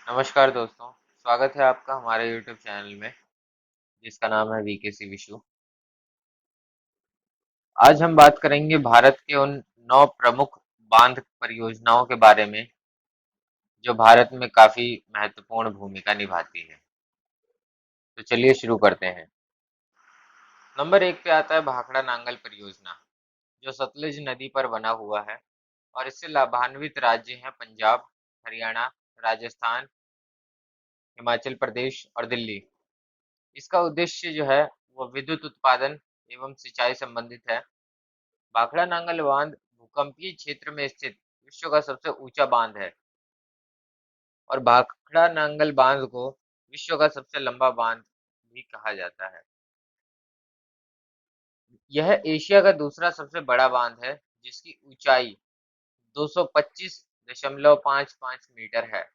नमस्कार दोस्तों, स्वागत है आपका हमारे YouTube चैनल में जिसका नाम है वीकेसी विशु। आज हम बात करेंगे भारत के उन 9 प्रमुख बांध परियोजनाओं के बारे में जो भारत में काफी महत्वपूर्ण भूमिका निभाती है। तो चलिए शुरू करते हैं। नंबर 1 पे आता है भाखड़ा नांगल परियोजना, जो सतलुज नदी पर बना हुआ है और इससे लाभान्वित राज्य हैं पंजाब, हरियाणा, राजस्थान, हिमाचल प्रदेश और दिल्ली। इसका उद्देश्य जो है वो विद्युत उत्पादन एवं सिंचाई संबंधित है। भाखड़ा नांगल बांध भूकंपीय क्षेत्र में स्थित विश्व का सबसे ऊंचा बांध है और भाखड़ा नांगल बांध को विश्व का सबसे लंबा बांध भी कहा जाता है। यह एशिया का दूसरा सबसे बड़ा बांध है जिसकी ऊंचाई 225.55 मीटर है।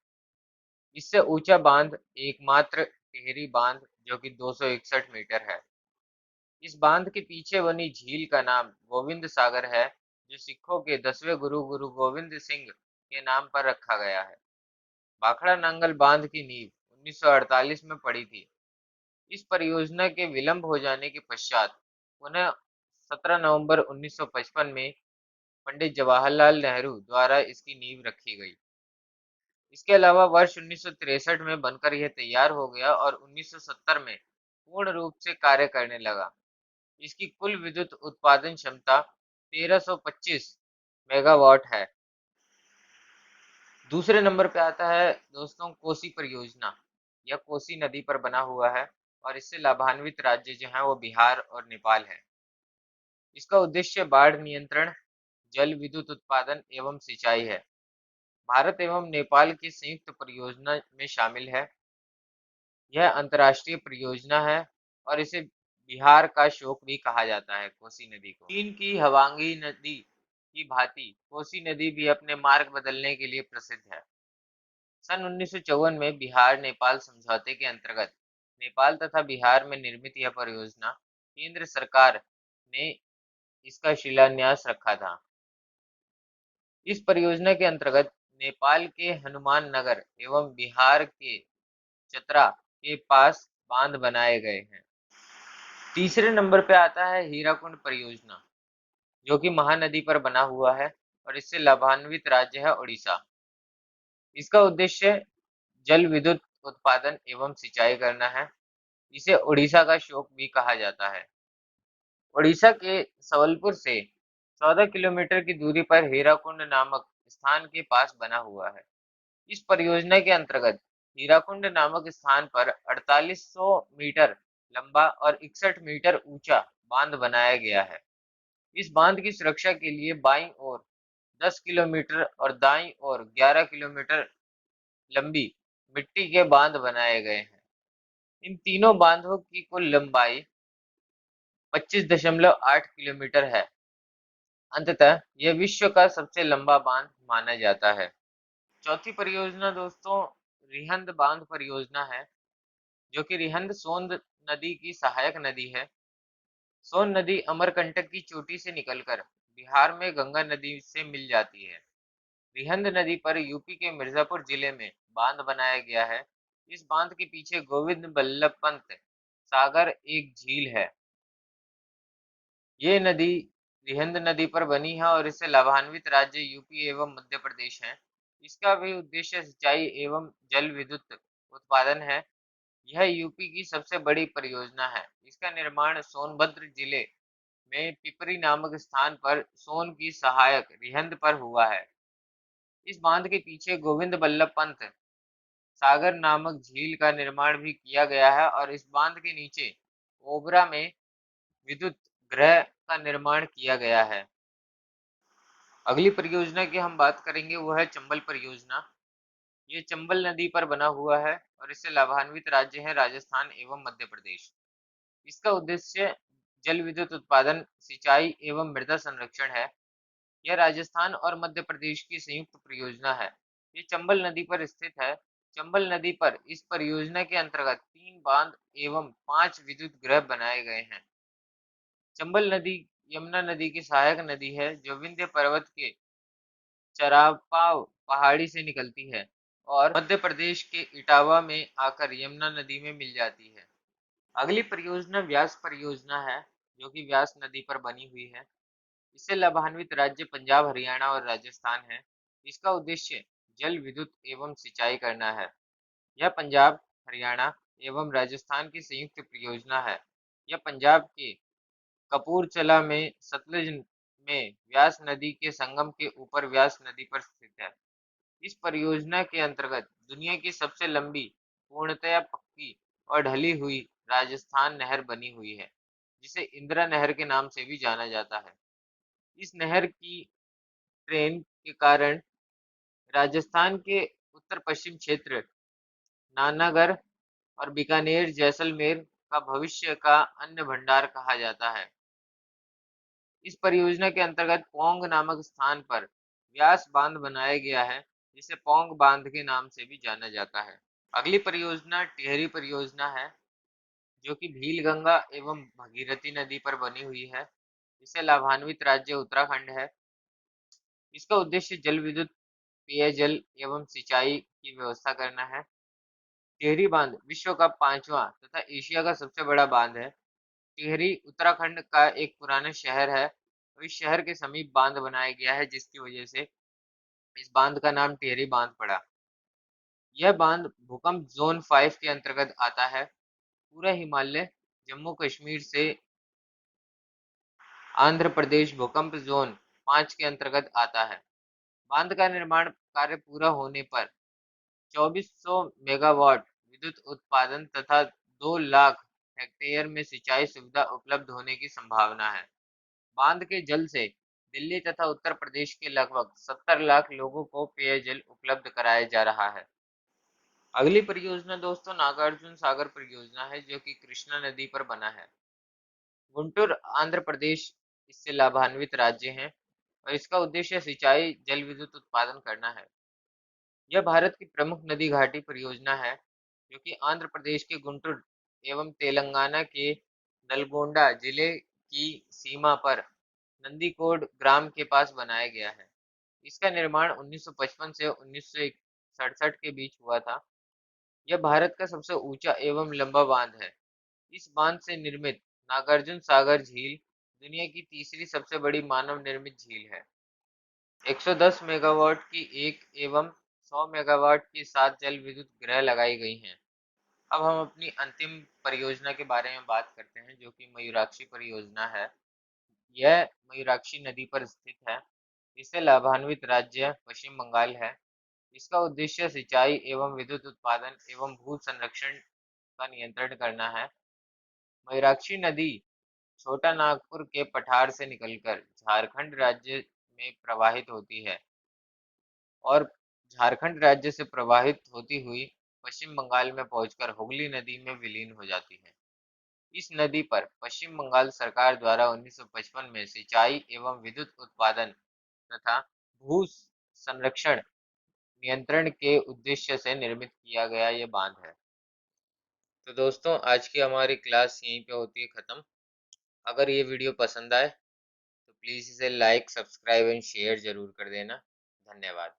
इससे ऊंचा बांध एकमात्र टिहरी बांध जो कि 261 मीटर है। इस बांध के पीछे बनी झील का नाम गोविंद सागर है, जो सिखों के 10वें गुरु गुरु गोविंद सिंह के नाम पर रखा गया है। भाखड़ा नांगल बांध की नींव 1948 में पड़ी थी। इस परियोजना के विलंब हो जाने के पश्चात पुनः 17 नवंबर 1955 में पंडित जवाहरलाल नेहरू द्वारा इसकी नींव रखी गई। इसके अलावा वर्ष 1963 में बनकर यह तैयार हो गया और 1970 में पूर्ण रूप से कार्य करने लगा। इसकी कुल विद्युत उत्पादन क्षमता 1325 मेगावाट है। दूसरे नंबर पे आता है दोस्तों कोसी परियोजना। यह कोसी नदी पर बना हुआ है और इससे लाभान्वित राज्य जो है वो बिहार और नेपाल है। इसका उद्देश्य बाढ़ नियंत्रण, जल विद्युत उत्पादन एवं सिंचाई है। भारत एवं नेपाल की संयुक्त परियोजना में शामिल है। यह अंतर्राष्ट्रीय परियोजना है और इसे बिहार का शोक भी कहा जाता है कोसी नदी को। चीन की हवांगी नदी की भांति कोसी नदी भी अपने मार्ग बदलने के लिए प्रसिद्ध है। सन 1954 में बिहार नेपाल समझौते के अंतर्गत नेपाल तथा बिहार में निर्मित यह परियोजना केंद्र सरकार ने इसका शिलान्यास रखा था। इस परियोजना के अंतर्गत नेपाल के हनुमान नगर एवं बिहार के चतरा के पास बांध बनाए गए हैं। तीसरे नंबर पे आता है हीराकुंड परियोजना, जो कि महानदी पर बना हुआ है और इससे लाभान्वित राज्य है उड़ीसा। इसका उद्देश्य जल विद्युत उत्पादन एवं सिंचाई करना है। इसे उड़ीसा का शोक भी कहा जाता है। उड़ीसा के संबलपुर से 14 किलोमीटर की दूरी पर हीराकुंड नामक स्थान के पास बना हुआ है। इस परियोजना के अंतर्गत हीराकुंड नामक स्थान पर 4800 मीटर लंबा और 61 मीटर ऊंचा बांध बनाया गया है। इस बांध की सुरक्षा के लिए बाईं ओर 10 किलोमीटर और दाईं ओर 11 किलोमीटर लंबी मिट्टी के बांध बनाए गए हैं। इन तीनों बांधों की कुल लंबाई 25.8 किलोमीटर है। अंततः यह विश्व का सबसे लंबा बांध माना जाता है। चौथी परियोजना दोस्तों रिहंद बांध परियोजना है, जो कि रिहंद सोन नदी की सहायक नदी है। सोन नदी अमरकंटक की चोटी से निकलकर बिहार में गंगा नदी से मिल जाती है। रिहंद नदी पर यूपी के मिर्जापुर जिले में बांध बनाया गया है। इस बांध के पीछे गोविंद बल्लभ पंत सागर एक झील है। ये नदी रिहंद नदी पर बनी है और इससे लाभान्वित राज्य यूपी एवं मध्य प्रदेश हैं। इसका भी उद्देश्य सिंचाई एवं जल विद्युत उत्पादन है। यह यूपी की सबसे बड़ी परियोजना है। इसका निर्माण सोनभद्र जिले में पिपरी नामक स्थान पर सोन की सहायक रिहंद पर हुआ है। इस बांध के पीछे गोविंद बल्लभ पंत सागर नामक झील का निर्माण भी किया गया है और इस बांध के नीचे ओबरा में विद्युत गृह का निर्माण किया गया है। अगली परियोजना की हम बात करेंगे वो है चंबल परियोजना। ये चंबल नदी पर बना हुआ है और इससे लाभान्वित राज्य है राजस्थान एवं मध्य प्रदेश। इसका उद्देश्य जल विद्युत उत्पादन, सिंचाई एवं मृदा संरक्षण है। यह राजस्थान और मध्य प्रदेश की संयुक्त परियोजना है। ये चंबल नदी पर स्थित है। चंबल नदी पर इस परियोजना के अंतर्गत 3 बांध एवं 5 विद्युत गृह बनाए गए हैं। चंबल नदी यमुना नदी की सहायक नदी है जो विंध्य पर्वत के चरापाव पहाड़ी से निकलती है। और मध्य प्रदेश के इटावा में आकर यमुना नदी में मिल जाती है। अगली परियोजना व्यास परियोजना है, जो कि व्यास नदी पर बनी हुई है। इससे लाभान्वित राज्य पंजाब, हरियाणा और राजस्थान है। इसका उद्देश्य जल विद्युत एवं सिंचाई करना है। यह पंजाब, हरियाणा एवं राजस्थान की संयुक्त परियोजना है। यह पंजाब के कपूरथला में सतलुज में व्यास नदी के संगम के ऊपर व्यास नदी पर स्थित है। इस परियोजना के अंतर्गत दुनिया की सबसे लंबी, पूर्णतया पक्की और ढली हुई राजस्थान नहर बनी हुई है, जिसे इंदिरा नहर के नाम से भी जाना जाता है। इस नहर की ट्रेन के कारण राजस्थान के उत्तर पश्चिम क्षेत्र, नानागढ़ और बीकानेर, जैसलमेर का भविष्य का अन्न भंडार कहा जाता है। इस परियोजना के अंतर्गत पौंग नामक स्थान पर व्यास बांध बनाया गया है, जिसे पौंग बांध के नाम से भी जाना जाता है। अगली परियोजना टिहरी परियोजना है, जो कि भीलगंगा एवं भगीरथी नदी पर बनी हुई है। इससे लाभान्वित राज्य उत्तराखंड है। इसका उद्देश्य जल विद्युत, पेयजल एवं सिंचाई की व्यवस्था करना है। टिहरी बांध विश्व का 5वां तथा एशिया का सबसे बड़ा बांध है। टिहरी उत्तराखंड का एक पुराना शहर है और इस शहर के समीप बांध बनाया गया है, जिसकी वजह से इस बांध का नाम टिहरी बांध पड़ा। यह बांध भूकंप जोन 5 के अंतर्गत आता है। पूरा हिमालय, जम्मू कश्मीर से आंध्र प्रदेश भूकंप जोन 5 के अंतर्गत आता है। बांध का निर्माण कार्य पूरा होने पर 2400 मेगावाट विद्युत उत्पादन तथा 2 लाख हेक्टेयर में सिंचाई सुविधा उपलब्ध होने की संभावना है। बांध के जल से दिल्ली तथा उत्तर प्रदेश के लगभग 70 लाख लोगों को पेयजल उपलब्ध कराया जा रहा है। अगली परियोजना दोस्तों नागार्जुन सागर परियोजना है, जो कि कृष्णा नदी पर बना है। गुंटूर आंध्र प्रदेश इससे लाभान्वित राज्य है और इसका उद्देश्य सिंचाई, जल विद्युत उत्पादन करना है। यह भारत की प्रमुख नदी घाटी परियोजना है, जो कि आंध्र प्रदेश के गुंटूर एवं तेलंगाना के नलगोंडा जिले की सीमा पर नंदीकोड ग्राम के पास बनाया गया है। इसका निर्माण 1955 से 1967 के बीच हुआ था। यह भारत का सबसे ऊंचा एवं लंबा बांध है। इस बांध से निर्मित नागार्जुन सागर झील दुनिया की तीसरी सबसे बड़ी मानव निर्मित झील है। 110 मेगावाट की एक एवं 100 मेगावाट की 7 जल विद्युत ग्रह लगाई गई हैं। अब हम अपनी अंतिम परियोजना के बारे में बात करते हैं, जो कि मयूराक्षी परियोजना है। यह मयूराक्षी नदी पर स्थित है। इससे लाभान्वित राज्य पश्चिम बंगाल है। इसका उद्देश्य सिंचाई एवं विद्युत उत्पादन एवं भू संरक्षण का नियंत्रण करना है। मयूराक्षी नदी छोटा नागपुर के पठार से निकलकर झारखंड राज्य में प्रवाहित होती है और झारखंड राज्य से प्रवाहित होती हुई पश्चिम बंगाल में पहुंचकर हुगली नदी में विलीन हो जाती है। इस नदी पर पश्चिम बंगाल सरकार द्वारा 1955 में सिंचाई एवं विद्युत उत्पादन तथा भू संरक्षण नियंत्रण के उद्देश्य से निर्मित किया गया ये बांध है। तो दोस्तों आज की हमारी क्लास यहीं पे होती है ख़त्म। अगर ये वीडियो पसंद आए तो प्लीज़ इसे लाइक, सब्सक्राइब एंड शेयर ज़रूर कर देना। धन्यवाद।